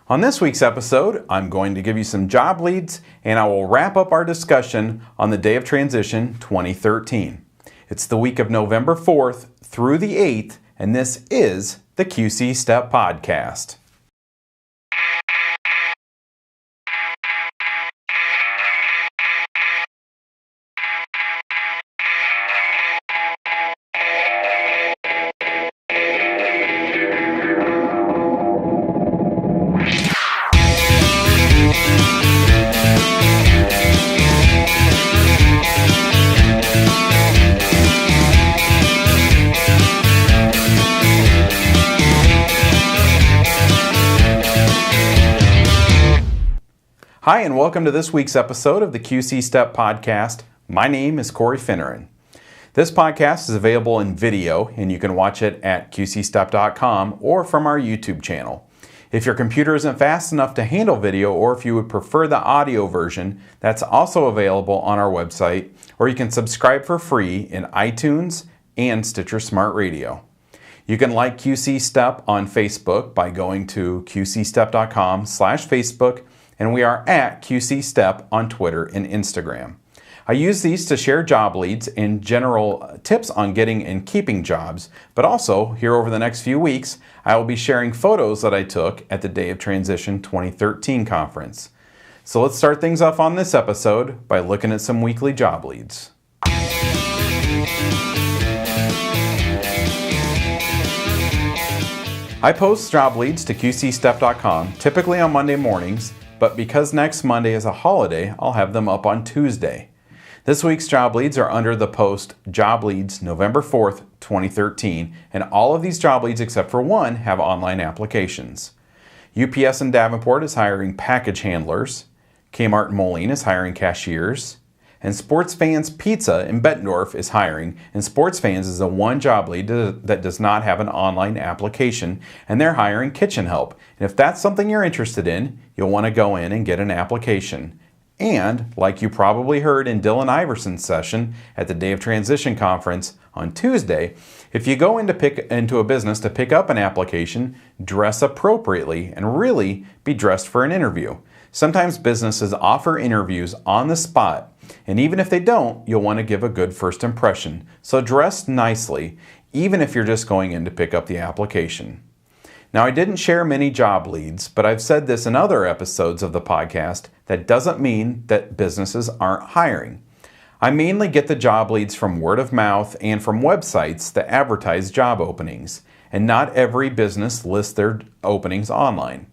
On this week's episode, I'm going to give you some job leads and I will wrap up our discussion on the Day of Transition 2013. It's the week of November 4th through the 8th, and this is the QC Step Podcast. Hi, and welcome to this week's episode of the QC Step Podcast. My name is Corey Finneran. This podcast is available in video, and you can watch it at qcstep.com or from our YouTube channel. If your computer isn't fast enough to handle video, or if you would prefer the audio version, that's also available on our website, or you can subscribe for free in iTunes and Stitcher Smart Radio. You can like QC Step on Facebook by going to qcstep.com/Facebook, and we are at QC Step on Twitter and Instagram. I use these to share job leads and general tips on getting and keeping jobs, but also here over the next few weeks, I will be sharing photos that I took at the Day of Transition 2013 conference. So let's start things off on this episode by looking at some weekly job leads. I post job leads to qcstep.com typically on Monday mornings, but because next Monday is a holiday, I'll have them up on Tuesday. This week's job leads are under the post Job Leads November 4th, 2013, and all of these job leads except for one have online applications. UPS in Davenport is hiring package handlers, Kmart in Moline is hiring cashiers, and Sports Fans Pizza in Bettendorf is hiring, and Sports Fans is the one job lead that does not have an online application, and they're hiring kitchen help. And if that's something you're interested in, you'll want to go in and get an application. And, like you probably heard in Dylan Iverson's session at the Day of Transition conference on Tuesday, if you go into a business to pick up an application, dress appropriately and really be dressed for an interview. Sometimes businesses offer interviews on the spot, and even if they don't, you'll want to give a good first impression. So dress nicely, even if you're just going in to pick up the application. Now, I didn't share many job leads, but I've said this in other episodes of the podcast. That doesn't mean that businesses aren't hiring. I mainly get the job leads from word of mouth and from websites that advertise job openings, and not every business lists their openings online.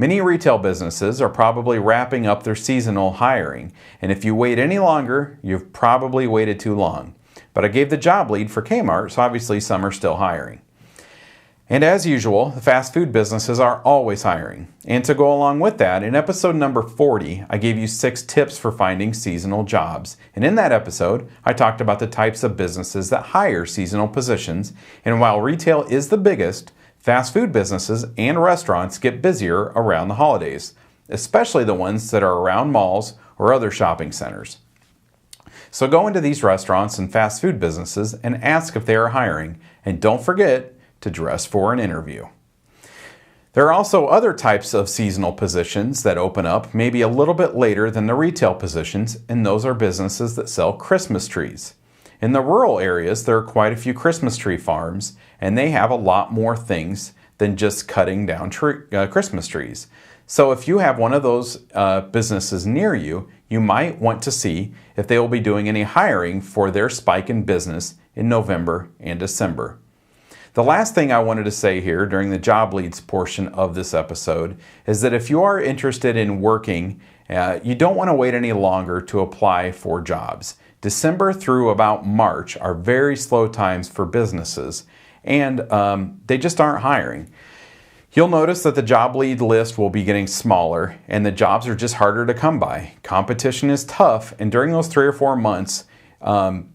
Many retail businesses are probably wrapping up their seasonal hiring, and if you wait any longer, you've probably waited too long. But I gave the job lead for Kmart, so obviously some are still hiring. And as usual, the fast food businesses are always hiring. And to go along with that, in episode number 40, I gave you 6 tips for finding seasonal jobs. And in that episode, I talked about the types of businesses that hire seasonal positions. And while retail is the biggest, fast food businesses and restaurants get busier around the holidays, especially the ones that are around malls or other shopping centers. So go into these restaurants and fast food businesses and ask if they are hiring. And don't forget to dress for an interview. There are also other types of seasonal positions that open up maybe a little bit later than the retail positions, and those are businesses that sell Christmas trees. In the rural areas, there are quite a few Christmas tree farms, and they have a lot more things than just cutting down Christmas trees. So if you have one of those businesses near you, you might want to see if they will be doing any hiring for their spike in business in November and December. The last thing I wanted to say here during the job leads portion of this episode is that if you are interested in working, you don't want to wait any longer to apply for jobs. December through about March are very slow times for businesses, and they just aren't hiring. You'll notice that the job lead list will be getting smaller, and the jobs are just harder to come by. Competition is tough, and during those 3 or 4 months,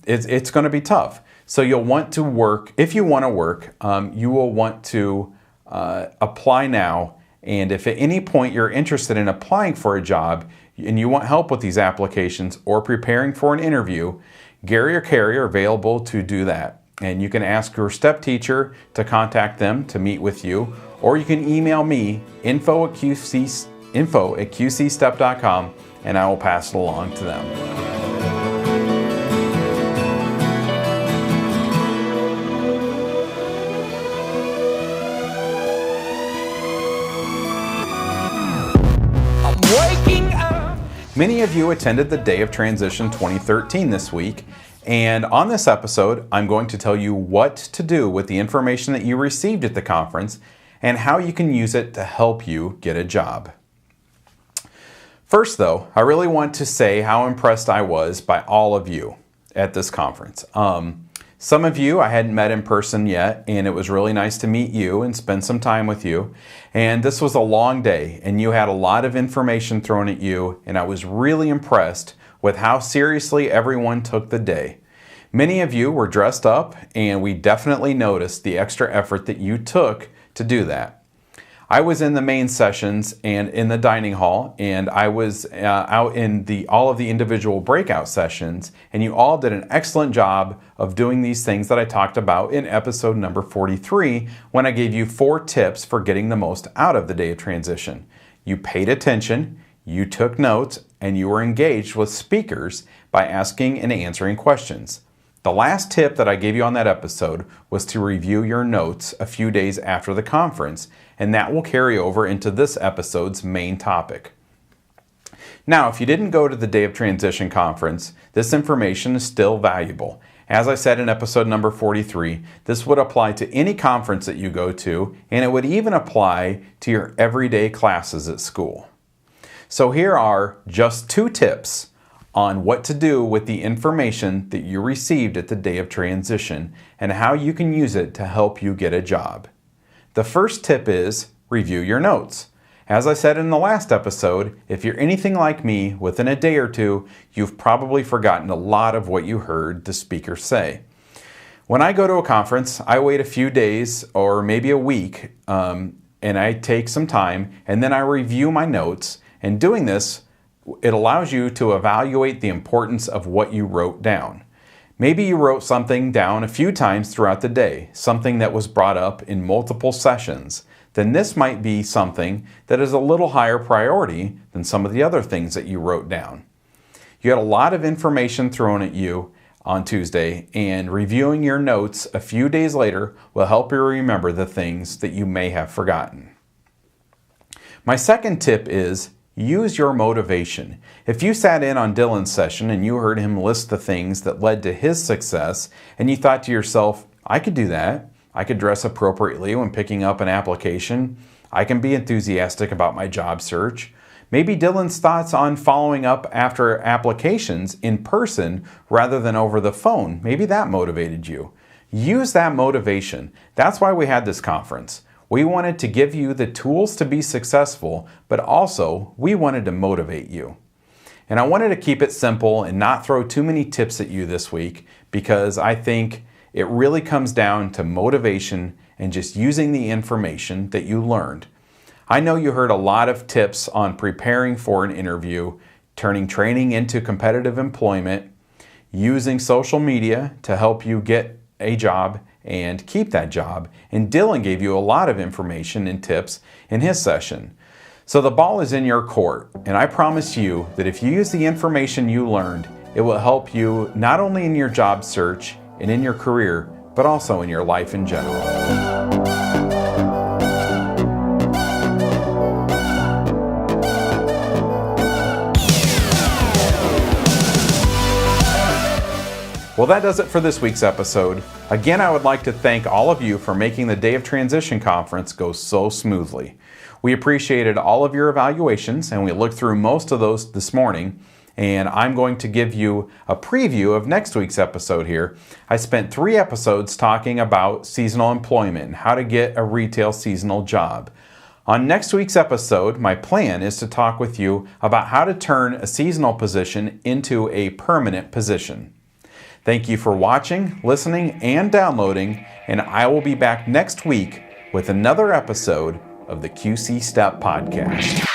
it's going to be tough. So you'll want to work, if you want to work, you will want to apply now. And if at any point you're interested in applying for a job and you want help with these applications or preparing for an interview, Gary or Carrie are available to do that. And you can ask your step teacher to contact them to meet with you, or you can email me, info at qcstep.com, and I will pass it along to them. Many of you attended the Day of Transition 2013 this week, and on this episode, I'm going to tell you what to do with the information that you received at the conference and how you can use it to help you get a job. First, though, I really want to say how impressed I was by all of you at this conference. Some of you I hadn't met in person yet, and it was really nice to meet you and spend some time with you. And this was a long day, and you had a lot of information thrown at you, and I was really impressed with how seriously everyone took the day. Many of you were dressed up, and we definitely noticed the extra effort that you took to do that. I was in the main sessions and in the dining hall, and I was out in all of the individual breakout sessions, and you all did an excellent job of doing these things that I talked about in episode number 43 when I gave you 4 tips for getting the most out of the Day of Transition. You paid attention, you took notes, and you were engaged with speakers by asking and answering questions. The last tip that I gave you on that episode was to review your notes a few days after the conference, and that will carry over into this episode's main topic. Now, if you didn't go to the Day of Transition conference, this information is still valuable. As I said in episode number 43, this would apply to any conference that you go to, and it would even apply to your everyday classes at school. So here are just 2 tips on what to do with the information that you received at the Day of Transition and how you can use it to help you get a job. The first tip is review your notes. As I said in the last episode, if you're anything like me, within a day or 2, you've probably forgotten a lot of what you heard the speaker say. When I go to a conference, I wait a few days or maybe a week, and I take some time, and then I review my notes. And doing this, it allows you to evaluate the importance of what you wrote down. Maybe you wrote something down a few times throughout the day, something that was brought up in multiple sessions. Then this might be something that is a little higher priority than some of the other things that you wrote down. You had a lot of information thrown at you on Tuesday, and reviewing your notes a few days later will help you remember the things that you may have forgotten. My second tip is use your motivation. If you sat in on Dylan's session and you heard him list the things that led to his success, and you thought to yourself, I could do that. I could dress appropriately when picking up an application. I can be enthusiastic about my job search. Maybe Dylan's thoughts on following up after applications in person rather than over the phone, maybe that motivated you. Use that motivation. That's why we had this conference. We wanted to give you the tools to be successful, but also we wanted to motivate you. And I wanted to keep it simple and not throw too many tips at you this week, because I think it really comes down to motivation and just using the information that you learned. I know you heard a lot of tips on preparing for an interview, turning training into competitive employment, using social media to help you get a job and keep that job. And Dylan gave you a lot of information and tips in his session. So the ball is in your court, and I promise you that if you use the information you learned, it will help you not only in your job search and in your career, but also in your life in general. Well, that does it for this week's episode. Again, I would like to thank all of you for making the Day of Transition conference go so smoothly. We appreciated all of your evaluations, and we looked through most of those this morning, and I'm going to give you a preview of next week's episode here. I spent 3 episodes talking about seasonal employment and how to get a retail seasonal job. On next week's episode, my plan is to talk with you about how to turn a seasonal position into a permanent position. Thank you for watching, listening, and downloading, and I will be back next week with another episode of the QC Step Podcast.